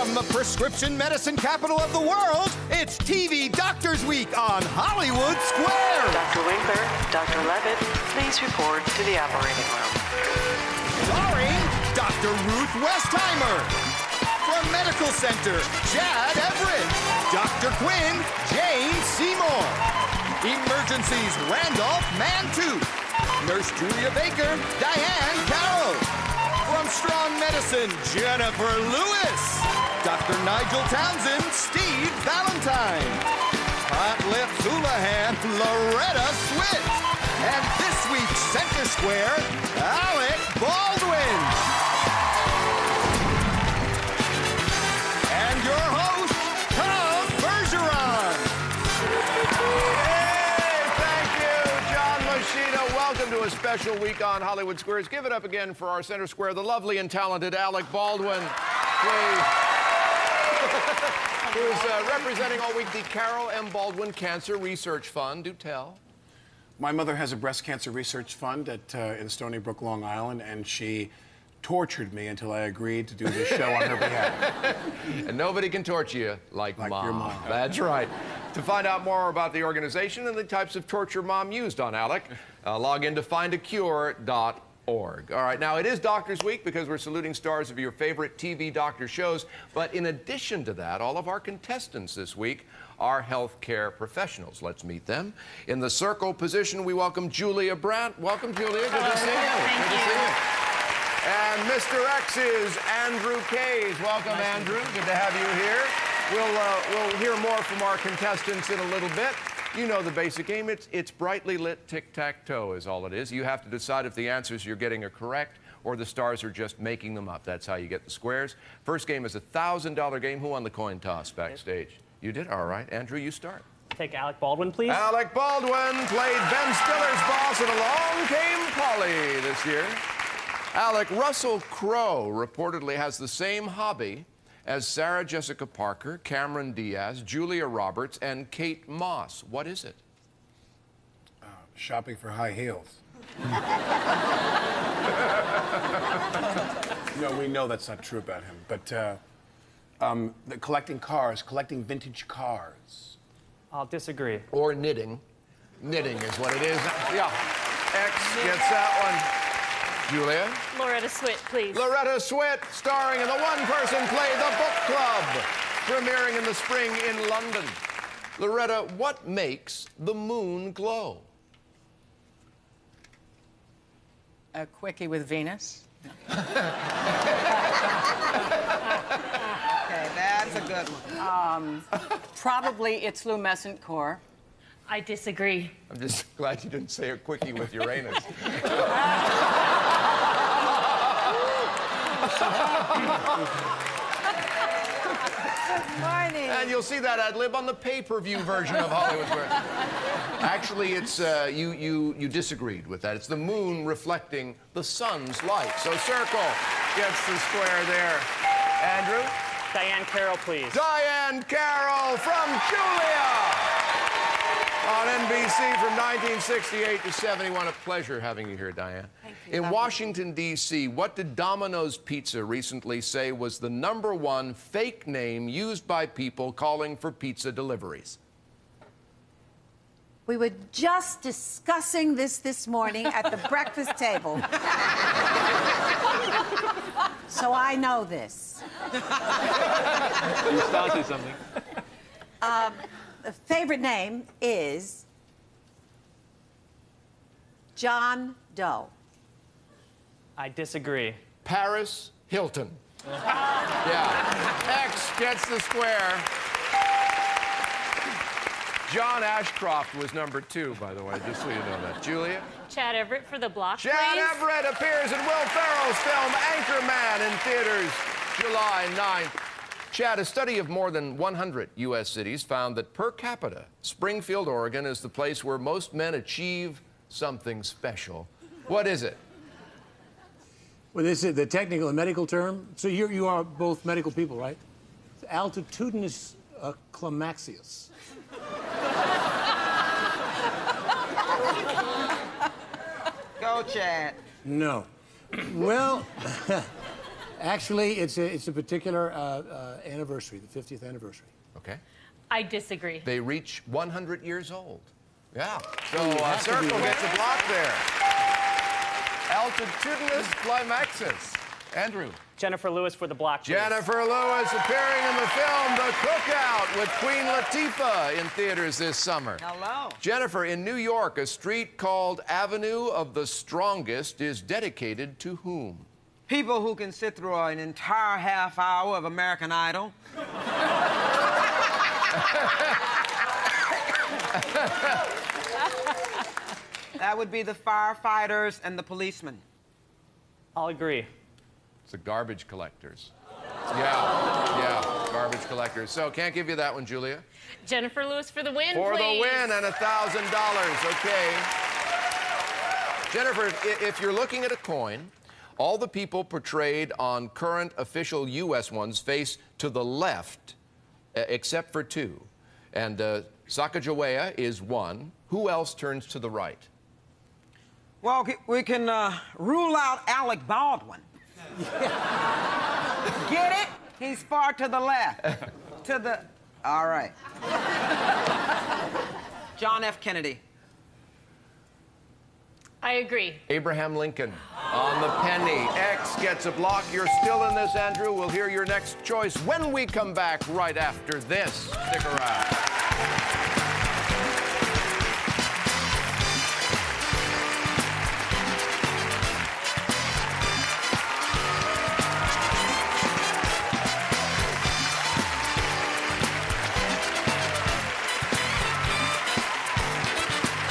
From the prescription medicine capital of the world, it's TV Doctors Week on Hollywood Square. Dr. Winkler, Dr. Levitt, please report to the operating room. Starring Dr. Ruth Westheimer. From Medical Center, Chad Everett. Dr. Quinn, Jane Seymour. Emergencies, Randolph Mantu. Nurse Julia Baker, Diane Carroll. From Strong Medicine, Jennifer Lewis. Dr. Nigel Townsend, Steve Valentine. Hot Lips Houlihan, Loretta Swit. And this week's Center Square, Alec Baldwin. And your host, Tom Bergeron. Hey, thank you, John Machida. Welcome to a special week on Hollywood Squares. Give it up again for our Center Square, the lovely and talented Alec Baldwin, please. Who's representing all week the Carol M. Baldwin Cancer Research Fund. Do tell. My mother has a breast cancer research fund in Stony Brook, Long Island, and she tortured me until I agreed to do this show on her behalf. And nobody can torture you like Mom. Your mom. That's right. To find out more about the organization and the types of torture Mom used on Alec, log in to findacure.org. All right, now it is Doctors Week because we're saluting stars of your favorite TV doctor shows. But in addition to that, all of our contestants this week are healthcare professionals. Let's meet them. In the circle position, we welcome Julia Brandt. Welcome, Julia. Good to see you. Thank Good to you. see you. And Mr. X is Andrew Kays. Welcome, Andrew. Good to have you here. We'll hear more from our contestants in a little bit. You know the basic game. It's brightly lit tic-tac-toe is all it is. You have to decide if the answers you're getting are correct or the stars are just making them up. That's how you get the squares. First game is a $1,000 game. Who won the coin toss backstage? You did? All right. Andrew, you start. Take Alec Baldwin, please. Alec Baldwin played Ben Stiller's boss in Along Came Polly this year. Alec, Russell Crowe reportedly has the same hobby as Sarah Jessica Parker, Cameron Diaz, Julia Roberts, and Kate Moss. What is it? Shopping for high heels. No, we know that's not true about him, but collecting cars, collecting vintage cars. I'll disagree. Or knitting. Knitting is what it is. Yeah. X gets that one. Julia? Loretta Swit, please. Loretta Swit, starring in the one-person play, The Book Club, premiering in the spring in London. Loretta, what makes the moon glow? A quickie with Venus. Okay, that's a good one. Probably its luminescent core. I disagree. I'm just glad you didn't say a quickie with Uranus. Morning. And you'll see that ad lib on the pay-per-view version of Hollywood Squares. Actually, it's you disagreed with that. It's the moon reflecting the sun's light. So circle gets the square there. Andrew? Diane Carroll, please. Diane Carroll from Julia on NBC from 1968 to 71. A pleasure having you here, Diane. Thank you. In Washington, D.C., what did Domino's Pizza recently say was the #1 fake name used by people calling for pizza deliveries? We were just discussing this morning at the breakfast table. So I know this. You started something. The favorite name is John Doe. I disagree. Paris Hilton. Yeah. X gets the square. John Ashcroft was #2, by the way, just so you know that. Julia? Chad Everett for The Block, Chad please. Everett appears in Will Ferrell's film Anchorman in theaters July 9th. Chad, a study of more than 100 U.S. cities found that per capita, Springfield, Oregon is the place where most men achieve something special. What is it? Well, this is the technical and medical term. So you are both medical people, right? It's altitudinous climaxius. Go, Chad. No. Well, Actually, it's a particular anniversary, the 50th anniversary. Okay. I disagree. They reach 100 years old. Yeah. So you have to Circle be gets a block there. Altitudinous climaxus. Andrew. Jennifer Lewis for the block, please. Jennifer Lewis appearing in the film The Cookout with Queen Latifah in theaters this summer. Hello. Jennifer, in New York, a street called Avenue of the Strongest is dedicated to whom? People who can sit through an entire half hour of American Idol. That would be the firefighters and the policemen. I'll agree. It's the garbage collectors. Yeah, garbage collectors. So can't give you that one, Julia. Jennifer Lewis for the win, For please. the win and $1,000. Okay. Jennifer, if you're looking at a coin, all the people portrayed on current official U.S. ones face to the left, except for two. And Sacagawea is one. Who else turns to the right? Well, we can rule out Alec Baldwin. Get it? He's far to the left. To the... All right. John F. Kennedy. I agree. Abraham Lincoln on the penny. X gets a block. You're still in this, Andrew. We'll hear your next choice when we come back right after this. Stick around.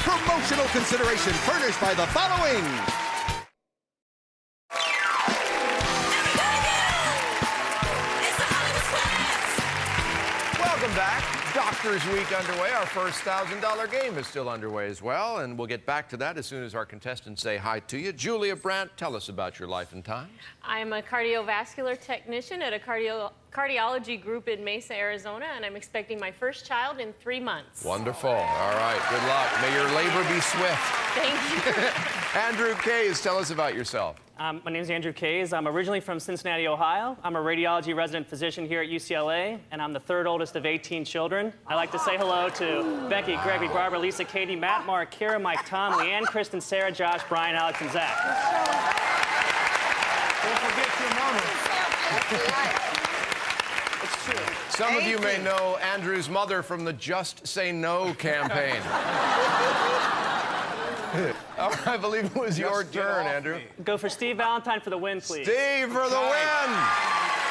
Promotional consideration furnished by the following. Welcome back. Doctors Week underway. Our first $1,000 game is still underway as well, and we'll get back to that as soon as our contestants say hi to you. Julia Brandt, tell us about your life and times. I'm a cardiovascular technician at a cardiology group in Mesa, Arizona, and I'm expecting my first child in 3 months. Wonderful. All right, good luck. May your labor be swift. Thank you. Andrew Kays, tell us about yourself. My name is Andrew Kays. I'm originally from Cincinnati, Ohio. I'm a radiology resident physician here at UCLA, and I'm the third oldest of 18 children. I'd like to say hello to Becky, Gregory, Barbara, Lisa, Katie, Matt, Mark, Kira, Mike, Tom, Leanne, Kristen, Sarah, Josh, Brian, Alex, and Zach. Don't forget your mama. It's true. Some of you may know Andrew's mother from the Just Say No campaign. All right, I believe it was your turn, Andrew. Go for Steve Valentine for the win, please. Steve for the win.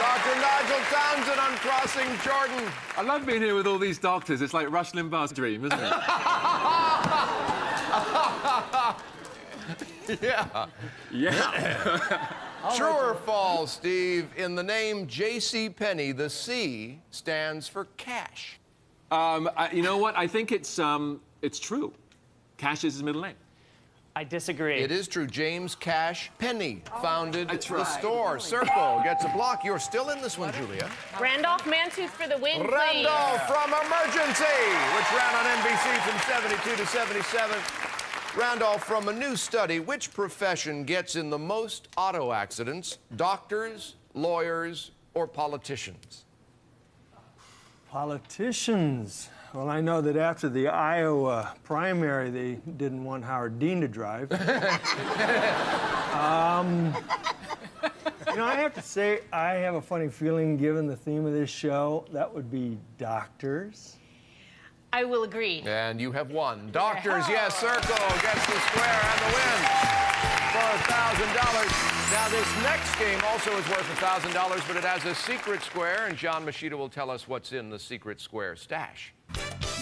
Dr. Nigel Townsend on Crossing Jordan. I love being here with all these doctors. It's like Rush Limbaugh's dream, isn't it? Yeah. Yeah. True or false, Steve? In the name J.C. Penney, the C stands for cash. You know what? I think it's true. Cash is his middle name. I disagree. It is true. James Cash Penney founded That's the right. store. Circle gets a block. You're still in this one, Julia. Randolph Mantooth for the win, please. Randolph from Emergency, which ran on NBC from 72 to 77. Randolph, from a new study, which profession gets in the most auto accidents? Doctors, lawyers, or politicians? Politicians. Well, I know that after the Iowa primary, they didn't want Howard Dean to drive. You know, I have to say, I have a funny feeling, given the theme of this show, that would be doctors. I will agree. And you have won. Doctors, yes, Circle gets the square and the win for $1,000. Now, this next game also is worth $1,000, but it has a secret square, and John Machida will tell us what's in the secret square stash.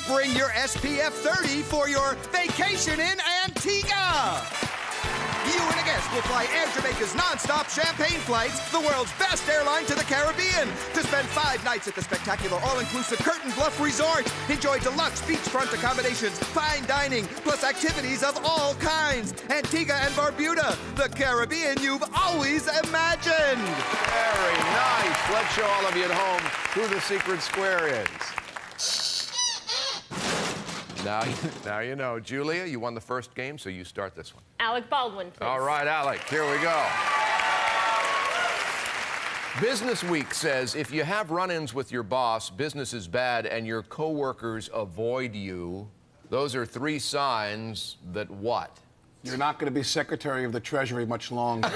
Bring your SPF 30 for your vacation in Antigua. You and a guest will fly Air Jamaica's non-stop champagne flights, the world's best airline to the Caribbean, to spend 5 nights at the spectacular all-inclusive Curtain Bluff Resort. Enjoy deluxe beachfront accommodations, fine dining, plus activities of all kinds. Antigua and Barbuda, the Caribbean you've always imagined. Very nice. Let's show all of you at home who the secret square is. Now you know. Julia, you won the first game, so you start this one. Alec Baldwin, please. All right, Alec, here we go. Business Week says if you have run-ins with your boss, business is bad, and your coworkers avoid you, those are 3 signs that what? You're not going to be Secretary of the Treasury much longer.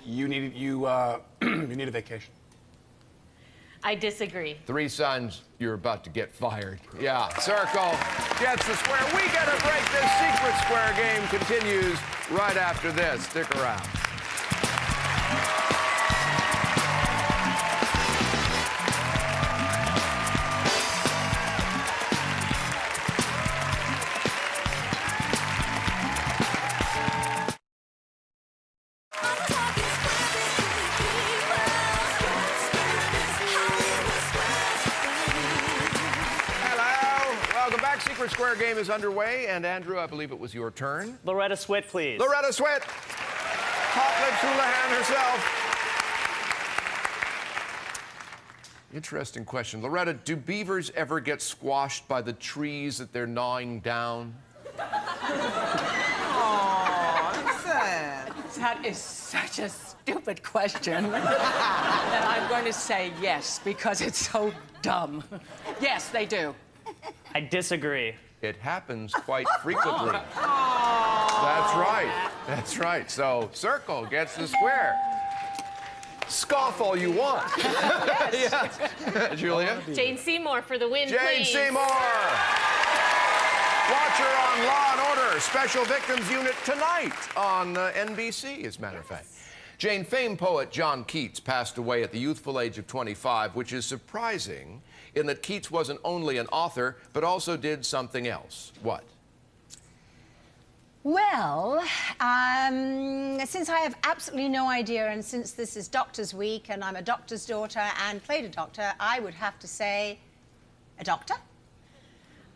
You need a vacation. I disagree. 3 signs you're about to get fired. Yeah, Circle gets the square. We get a break. This Secret Square game continues right after this. Stick around. Secret Square game is underway, and Andrew, I believe it was your turn. Loretta Swit, please. Loretta Swit, Hot Lips Houlihan herself. Interesting question. Loretta, do beavers ever get squashed by the trees that they're gnawing down? Oh, that's sad. That is such a stupid question. that I'm going to say yes, because it's so dumb. Yes, they do. I disagree. It happens quite frequently. That's right. That's right. So, Circle gets the square. Scoff all you want. Yes. Julia? Jane Seymour for the win, Jane please. Seymour! Watch her on Law and Order, Special Victims Unit tonight on NBC, as a matter of fact. Jane, famed poet John Keats passed away at the youthful age of 25, which is surprising in that Keats wasn't only an author, but also did something else. What? Well, since I have absolutely no idea, and since this is Doctor's Week, and I'm a doctor's daughter and played a doctor, I would have to say a doctor.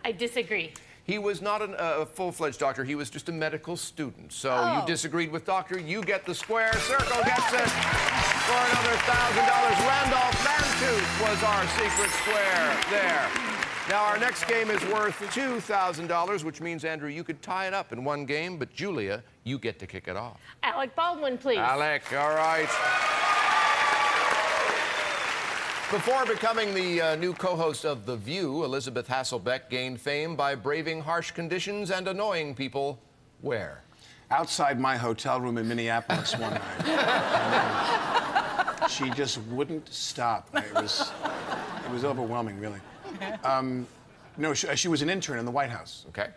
I disagree. He was not a full-fledged doctor. He was just a medical student. So you disagreed with doctor. You get the square. Circle gets it for another $1,000. Randolph Mantooth was our secret square there. Now, our next game is worth $2,000, which means, Andrew, you could tie it up in one game, but Julia, you get to kick it off. Alec Baldwin, please. Alec, all right. Before becoming the new co-host of The View, Elizabeth Hasselbeck gained fame by braving harsh conditions and annoying people where? Outside my hotel room in Minneapolis one night. She just wouldn't stop. It was overwhelming, really. No, she was an intern in the White House. Okay.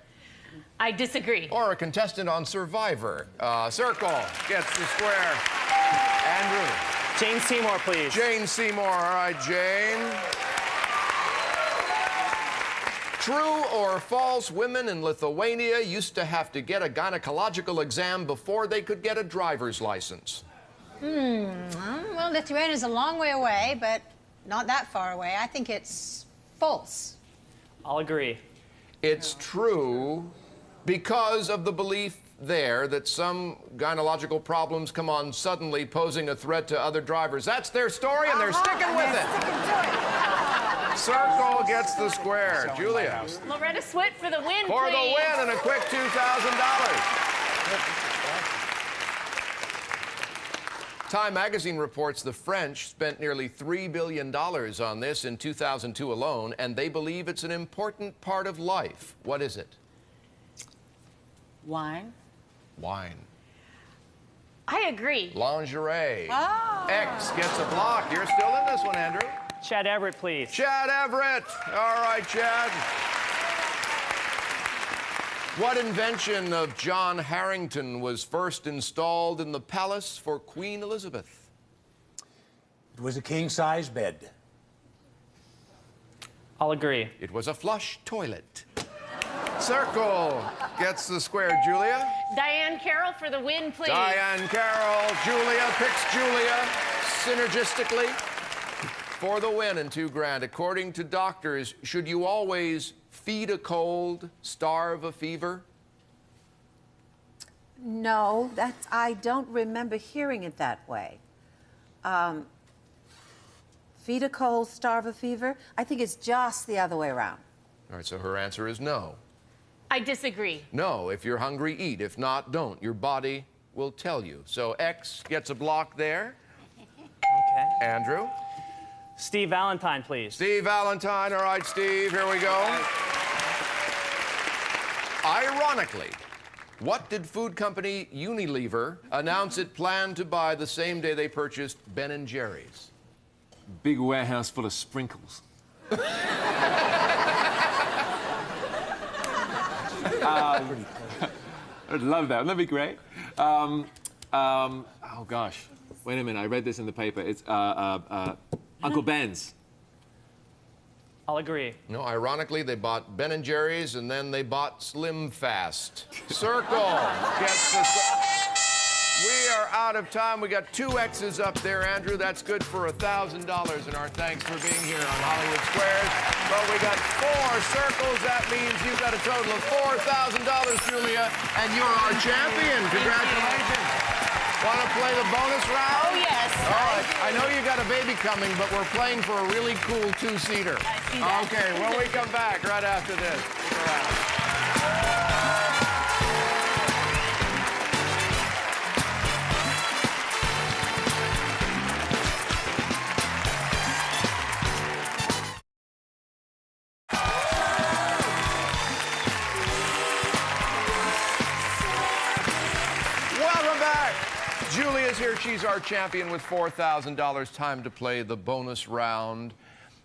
I disagree. Or a contestant on Survivor. Circle gets the square. Andrew. Jane Seymour, please. Jane Seymour. All right, Jane. True or false, women in Lithuania used to have to get a gynecological exam before they could get a driver's license. Well, Lithuania is a long way away, but not that far away. I think it's false. I'll agree. It's true because of the belief there that some gynecological problems come on suddenly, posing a threat to other drivers. That's their story, and they're sticking with it. Circle gets the square. Julia. Loretta Swit for the win, For please. the win and a quick $2,000. Time magazine reports the French spent nearly $3 billion on this in 2002 alone, and they believe it's an important part of life. What is it? Wine. Wine. I agree. Lingerie. Oh. X gets a block. You're still in this one, Andrew. Chad Everett, please. Chad Everett. All right, Chad. What invention of John Harrington was first installed in the palace for Queen Elizabeth? It was a king-size bed. I'll agree. It was a flush toilet. Circle gets the square. Julia? Diane Carroll for the win, please. Diane Carroll. Julia picks Julia synergistically for the win and $2,000. According to doctors, should you always feed a cold, starve a fever? No, I don't remember hearing it that way. Feed a cold, starve a fever? I think it's just the other way around. All right, so her answer is no. I disagree. No, if you're hungry, eat. If not, don't. Your body will tell you. So X gets a block there. Okay. Andrew? Steve Valentine, please. Steve Valentine. All right, Steve, here we go. Ironically, what did food company Unilever announce it planned to buy the same day they purchased Ben & Jerry's? Big warehouse full of sprinkles. I'd love that. Wouldn't that be great? Oh, gosh. Wait a minute. I read this in the paper. It's Uncle Ben's. I'll agree. No, ironically, they bought Ben & Jerry's, and then they bought Slim Fast. Circle gets the... We are out of time. We got 2 X's up there, Andrew. That's good for $1,000, and our thanks for being here on Hollywood Squares. But we got 4 circles. That means you got a total of $4,000, Julia, and you're our champion. Congratulations. Want to play the bonus round? Oh, yes. All right. I know you got a baby coming, but we're playing for a really cool 2-seater. I see that. Okay, when we come back right after this. Stick around. Julia's here. She's our champion with $4,000. Time to play the bonus round.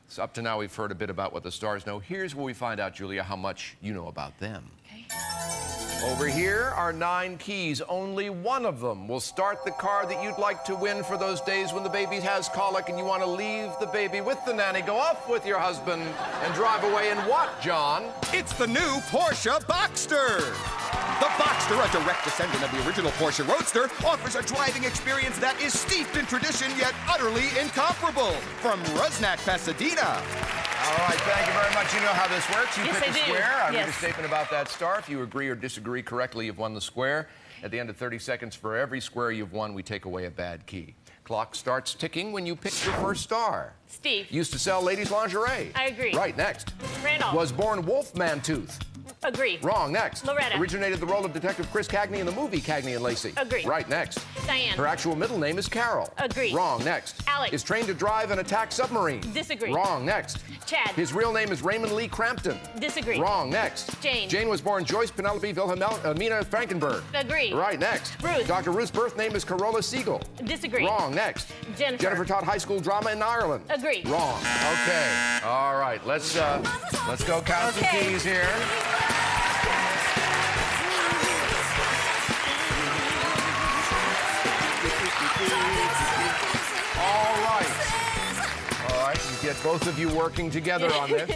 So up to now, we've heard a bit about what the stars know. Here's where we find out, Julia, how much you know about them. Okay. Over here are 9 keys. Only one of them will start the car that you'd like to win for those days when the baby has colic and you want to leave the baby with the nanny, go off with your husband, and drive away in what, John? It's the new Porsche Boxster. The Boxster, a direct descendant of the original Porsche Roadster, offers a driving experience that is steeped in tradition yet utterly incomparable. From Rusnak, Pasadena. All right, thank you very much. You know how this works. You Yes, pick I a do. square. I read Yes. a statement about that star. If you agree or disagree correctly, you've won the square. At the end of 30 seconds, for every square you've won, we take away a bad key. Clock starts ticking when you pick your first star. Steve. Used to sell ladies' lingerie. I agree. Right, next. Randolph. Was born Wolfman Tooth. Agree. Wrong, next. Loretta. Originated the role of Detective Chris Cagney in the movie Cagney and Lacey. Agree. Right, next. Diane. Her actual middle name is Carol. Agree. Wrong, next. Alex. Is trained to drive and attack submarines. Disagree. Wrong, next. Chad. His real name is Raymond Lee Crampton. Disagree. Wrong, next. Jane. Jane was born Joyce Penelope Wilhelmina Frankenberg. Agree. Right, next. Ruth. Dr. Ruth's birth name is Carola Siegel. Disagree. Wrong, next. Jennifer. Taught high school drama in Ireland. Agree. Wrong. Okay. All right. Let's go count some Okay. keys here. All right. You get both of you working together on this.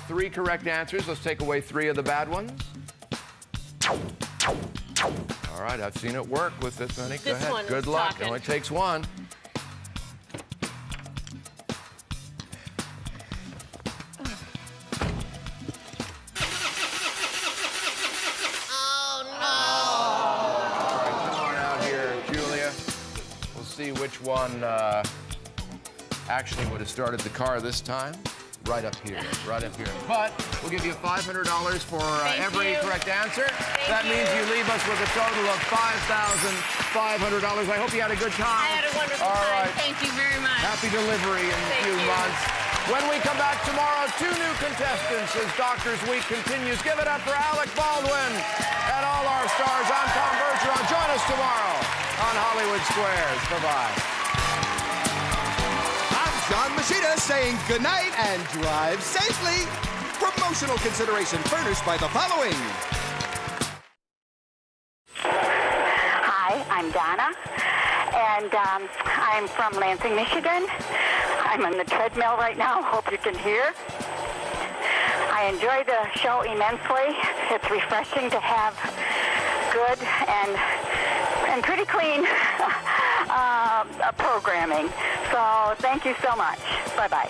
3 correct answers. Let's take away 3 of the bad ones. All right. I've seen it work with this many. Go This ahead. one Good is luck. talking. It only takes 1. Which one actually would have started the car this time? Right up here, right up here. But we'll give you $500 for every correct answer. That means you leave us with a total of $5,500. I hope you had a good time. I had a wonderful time. Thank you very much. Happy delivery in a few months. When we come back tomorrow, 2 new contestants as Doctors Week continues. Give it up for Alec Baldwin and all our stars. I'm Tom Bergeron. Join us tomorrow on Hollywood Squares. Bye-bye. I'm John Machida saying goodnight and drive safely. Promotional consideration furnished by the following. Hi, I'm Donna, and I'm from Lansing, Michigan. I'm on the treadmill right now. Hope you can hear. I enjoy the show immensely. It's refreshing to have good and pretty clean programming. So thank you so much. Bye-bye.